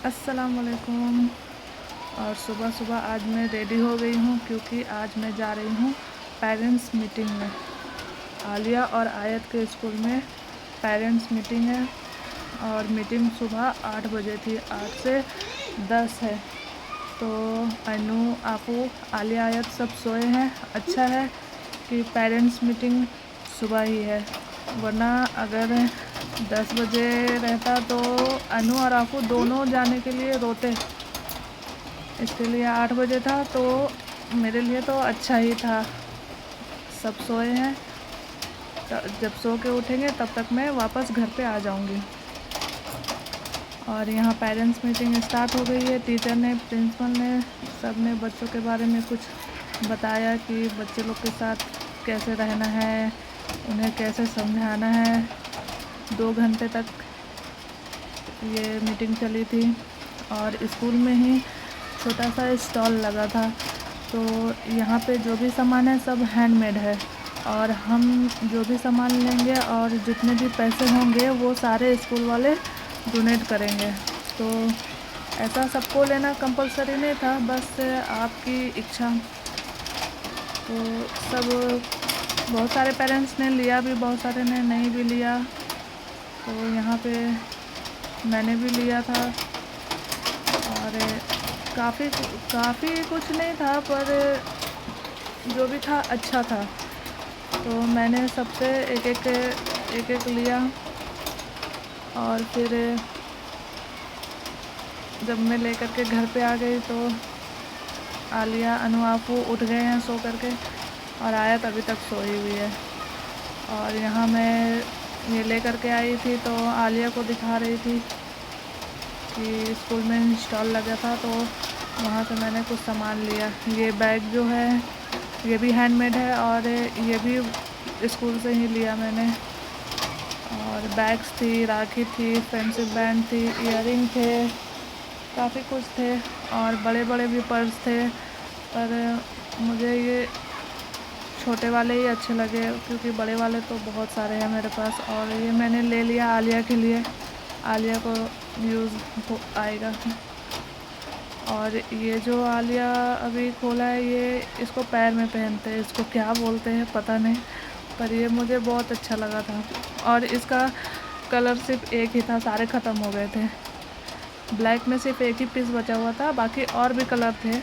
अस्सलाम वालेकुम। और सुबह सुबह आज मैं रेडी हो गई हूँ क्योंकि आज मैं जा रही हूँ पेरेंट्स मीटिंग में। आलिया और आयत के स्कूल में पेरेंट्स मीटिंग है और मीटिंग सुबह 8 बजे थी, 8 से 10 है। तो अनु, आपू, आलिया, आयत सब सोए हैं। अच्छा है कि पेरेंट्स मीटिंग सुबह ही है, वरना अगर 10 बजे रहता तो अनु और आपू दोनों जाने के लिए रोते। इसके लिए 8 बजे था तो मेरे लिए तो अच्छा ही था। सब सोए हैं, तो जब सो के उठेंगे तब तक मैं वापस घर पे आ जाऊंगी। और यहाँ पेरेंट्स मीटिंग स्टार्ट हो गई है। टीचर ने, प्रिंसिपल ने, सब ने बच्चों के बारे में कुछ बताया कि बच्चे लोग के साथ कैसे रहना है, उन्हें कैसे समझाना है। 2 घंटे तक ये मीटिंग चली थी और स्कूल में ही छोटा सा स्टॉल लगा था। तो यहाँ पे जो भी सामान है सब हैंडमेड है और हम जो भी सामान लेंगे और जितने भी पैसे होंगे वो सारे स्कूल वाले डोनेट करेंगे। तो ऐसा सबको लेना कंपलसरी नहीं था, बस आपकी इच्छा। तो सब बहुत सारे पेरेंट्स ने लिया भी, बहुत सारे ने नहीं भी लिया। तो यहाँ पे मैंने भी लिया था और काफ़ी कुछ नहीं था, पर जो भी था अच्छा था। तो मैंने सबसे एक एक लिया और फिर जब मैं लेकर के घर पे आ गई तो आलिया, अनु, आपू उठ गए हैं सो करके और आयत अभी तक सोई हुई है। और यहाँ मैं ये लेकर के आई थी तो आलिया को दिखा रही थी कि स्कूल में स्टॉल लगा था तो वहाँ से मैंने कुछ सामान लिया। ये बैग जो है ये भी हैंडमेड है और ये भी स्कूल से ही लिया मैंने। और बैग्स थी, राखी थी, फ्रेंडशिप बैंड थी, इयररिंग थे, काफ़ी कुछ थे और बड़े बड़े भी पर्स थे। पर मुझे ये छोटे वाले ही अच्छे लगे क्योंकि बड़े वाले तो बहुत सारे हैं मेरे पास। और ये मैंने ले लिया आलिया के लिए, आलिया को यूज़ आएगा। और ये जो आलिया अभी खोला है ये इसको पैर में पहनते हैं, इसको क्या बोलते हैं पता नहीं, पर ये मुझे बहुत अच्छा लगा था। और इसका कलर सिर्फ एक ही था, सारे ख़त्म हो गए थे। ब्लैक में सिर्फ एक ही पीस बचा हुआ था, बाकी और भी कलर थे।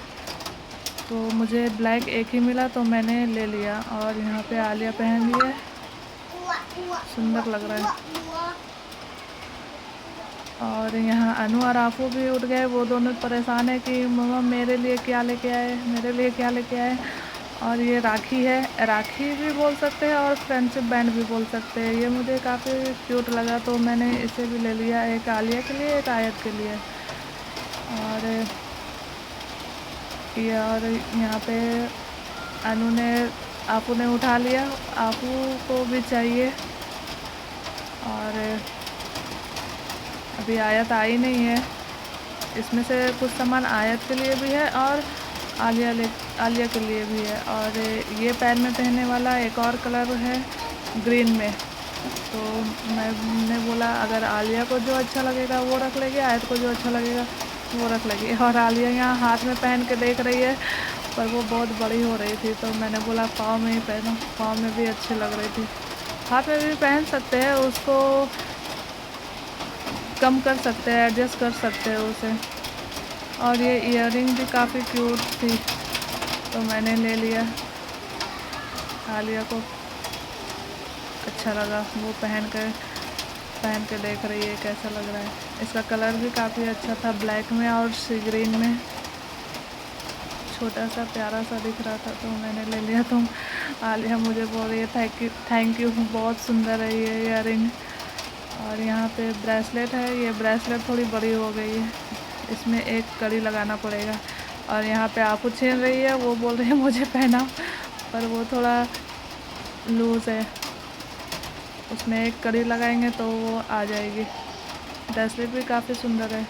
तो मुझे ब्लैक एक ही मिला तो मैंने ले लिया। और यहाँ पे आलिया पहन ली है, सुंदर लग रहा है। और यहाँ अनु और आफू भी उठ गए, वो दोनों परेशान है कि मम्मा मेरे लिए क्या लेके आए, मेरे लिए क्या लेके आए। और ये राखी है, राखी भी बोल सकते हैं और फ्रेंडशिप बैंड भी बोल सकते हैं। ये मुझे काफ़ी क्यूट लगा तो मैंने इसे भी ले लिया, एक आलिया के लिए, एक आयत के लिए। और यहाँ पे अनु ने, आपू ने उठा लिया, आपू को भी चाहिए। और अभी आयत आई नहीं है, इसमें से कुछ सामान आयत के लिए भी है और आलिया के लिए भी है। और ये पैर में पहनने वाला एक और कलर है ग्रीन में। तो मैंने बोला अगर आलिया को जो अच्छा लगेगा वो रख लेगी, आयत को जो अच्छा लगेगा वो रख लेगी। और आलिया यहाँ हाथ में पहन के देख रही है पर वो बहुत बड़ी हो रही थी तो मैंने बोला पाँव में ही पहनो, पाँव में भी अच्छी लग रही थी। हाथ में भी पहन सकते हैं, उसको कम कर सकते हैं, एडजस्ट कर सकते हैं उसे। और ये इयररिंग भी काफ़ी क्यूट थी तो मैंने ले लिया। आलिया को अच्छा लगा, वो पहन के देख रही है कैसा लग रहा है। इसका कलर भी काफ़ी अच्छा था, ब्लैक में और सी ग्रीन में, छोटा सा प्यारा सा दिख रहा था तो मैंने ले लिया। तो आलिया मुझे बोल रही है थैंक यू, बहुत सुंदर है ये इयररिंग। और यहाँ पे ब्रेसलेट है, ये ब्रेसलेट थोड़ी बड़ी हो गई है, इसमें एक कड़ी लगाना पड़ेगा। और यहाँ पे आपू छीन रही है, वो बोल रही है मुझे पहना, पर वो थोड़ा लूज़ है, उसमें एक कड़ी लगाएंगे तो वो आ जाएगी। ब्रेसलेट भी काफ़ी सुंदर है।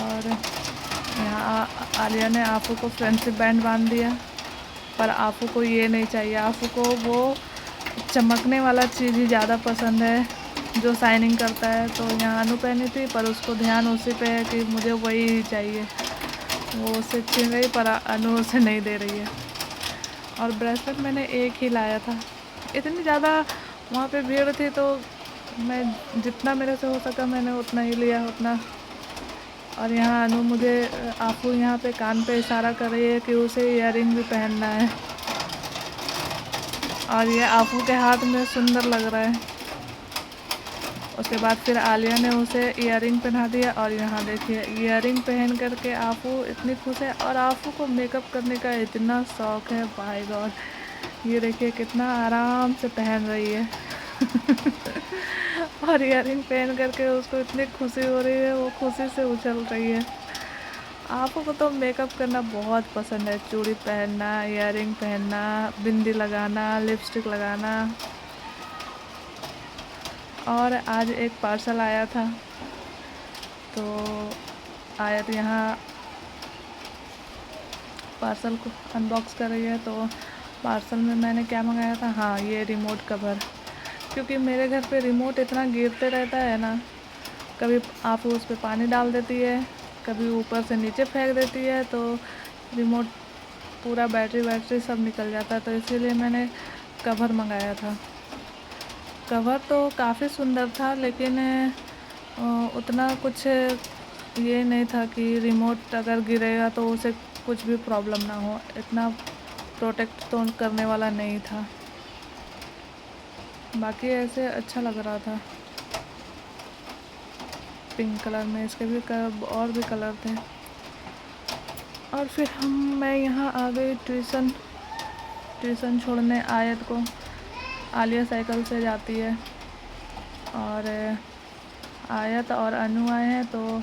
और यहाँ आलिया ने आपू को फ्रेंडशिप बैंड बांध दिया, पर आपू को ये नहीं चाहिए, आपू को वो चमकने वाला चीज़ ही ज़्यादा पसंद है। जो शाइनिंग करता है। तो यहाँ अनु पहनी थी, पर उसको ध्यान उसी पे है कि मुझे वही चाहिए। वो उसे छीन रही, पर अनु उसे नहीं दे रही है। और ब्रेसलेट मैंने एक ही लाया था, इतनी ज़्यादा वहाँ पे भीड़ थी तो मैं जितना मेरे से हो सका मैंने उतना ही लिया उतना। और यहाँ अनु मुझे आपू यहाँ पे कान पे इशारा कर रही है कि उसे इयररिंग भी पहनना है। और ये आपू के हाथ में सुंदर लग रहा है। उसके बाद फिर आलिया ने उसे इयररिंग पहना दिया। और यहाँ देखिए इयररिंग पहन करके आपू इतनी खुश है। और आपू को मेकअप करने का इतना शौक़ है, बाय गॉड। ये देखिए कितना आराम से पहन रही है। और इयररिंग पहन करके उसको इतनी खुशी हो रही है, वो खुशी से उछल रही है। आपू को तो मेकअप करना बहुत पसंद है, चूड़ी पहनना, इयररिंग पहनना, बिंदी लगाना, लिपस्टिक लगाना। और आज एक पार्सल आया था, तो आया तो यहाँ पार्सल को अनबॉक्स कर रही है। तो पार्सल में मैंने क्या मंगाया था, हाँ ये रिमोट कवर। क्योंकि मेरे घर पे रिमोट इतना गिरते रहता है ना, कभी आप उस पर पानी डाल देती है, कभी ऊपर से नीचे फेंक देती है, तो रिमोट पूरा बैटरी सब निकल जाता है। तो इसीलिए मैंने कवर मंगाया था। कवर तो काफ़ी सुंदर था, लेकिन उतना कुछ ये नहीं था कि रिमोट अगर गिरेगा तो उसे कुछ भी प्रॉब्लम ना हो। इतना प्रोटेक्ट तो करने वाला नहीं था। बाकी ऐसे अच्छा लग रहा था, पिंक कलर में। इसके भी और भी कलर थे। और फिर मैं यहाँ आ गई ट्यूशन छोड़ने आयत को। आलिया साइकिल से जाती है और आयत और अनु आए हैं। तो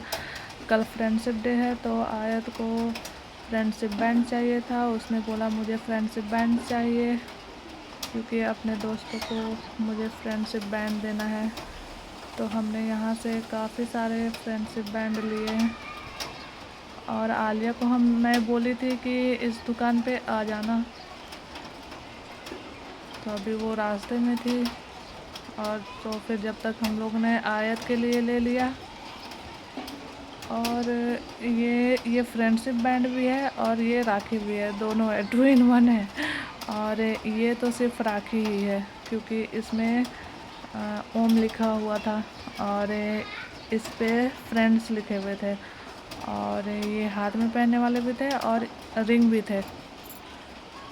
कल फ्रेंडशिप डे है, तो आयत को फ्रेंडशिप बैंड चाहिए था। उसने बोला मुझे फ्रेंडशिप बैंड चाहिए, क्योंकि अपने दोस्तों को मुझे फ्रेंडशिप बैंड देना है। तो हमने यहाँ से काफ़ी सारे फ्रेंडशिप बैंड लिए हैं। और आलिया को मैं बोली थी कि इस दुकान पे आ जाना, तो अभी वो रास्ते में थी। और तो फिर जब तक हम लोगों ने आयत के लिए ले लिया। और ये फ्रेंडशिप बैंड भी है और ये राखी भी है, दोनों है, 2 in 1 है। और ये तो सिर्फ राखी ही है, क्योंकि इसमें ओम लिखा हुआ था और इस पे फ्रेंड्स लिखे हुए थे। और ये हाथ में पहनने वाले भी थे और रिंग भी थे।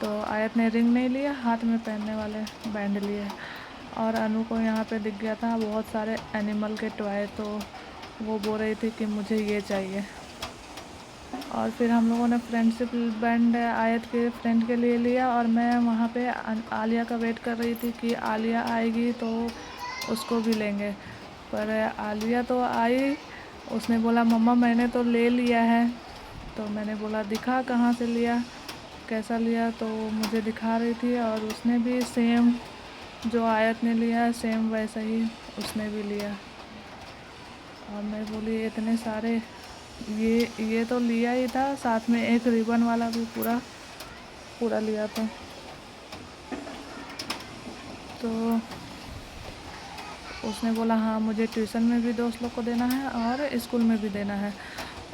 तो आयत ने रिंग नहीं लिया, हाथ में पहनने वाले बैंड लिए। और अनु को यहाँ पे दिख गया था बहुत सारे एनिमल के टॉय, तो वो बोल रही थी कि मुझे ये चाहिए। और फिर हम लोगों ने फ्रेंडशिप बैंड आयत के फ्रेंड के लिए लिया। और मैं वहाँ पे आलिया का वेट कर रही थी कि आलिया आएगी तो उसको भी लेंगे। पर आलिया तो आई, उसने बोला मम्मा मैंने तो ले लिया है। तो मैंने बोला दिखा कहाँ से लिया, कैसा लिया। तो मुझे दिखा रही थी और उसने भी सेम जो आयत ने लिया सेम वैसा ही उसने भी लिया। और मैं बोली इतने सारे, ये तो लिया ही था, साथ में एक रिबन वाला भी पूरा लिया था। तो उसने बोला हाँ मुझे ट्यूशन में भी दोस्त लोग को देना है और स्कूल में भी देना है।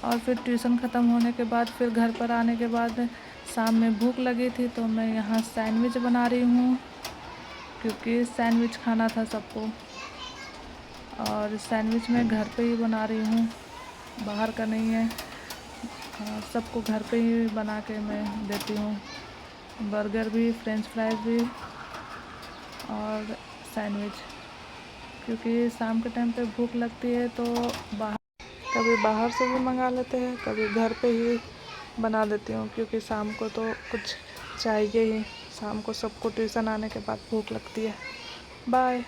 और फिर ट्यूशन ख़त्म होने के बाद फिर घर पर आने के बाद शाम में भूख लगी थी, तो मैं यहाँ सैंडविच बना रही हूँ, क्योंकि सैंडविच खाना था सबको। और सैंडविच मैं घर पे ही बना रही हूँ, बाहर का नहीं है। सबको घर पे ही बना के मैं देती हूँ, बर्गर भी, फ्रेंच फ्राइज भी और सैंडविच। क्योंकि शाम के टाइम पे भूख लगती है तो कभी बाहर से भी मंगा लेते हैं, कभी घर पे ही बना देती हूँ, क्योंकि शाम को तो कुछ चाहिए ही। शाम को सबको ट्यूशन आने के बाद भूख लगती है। बाय।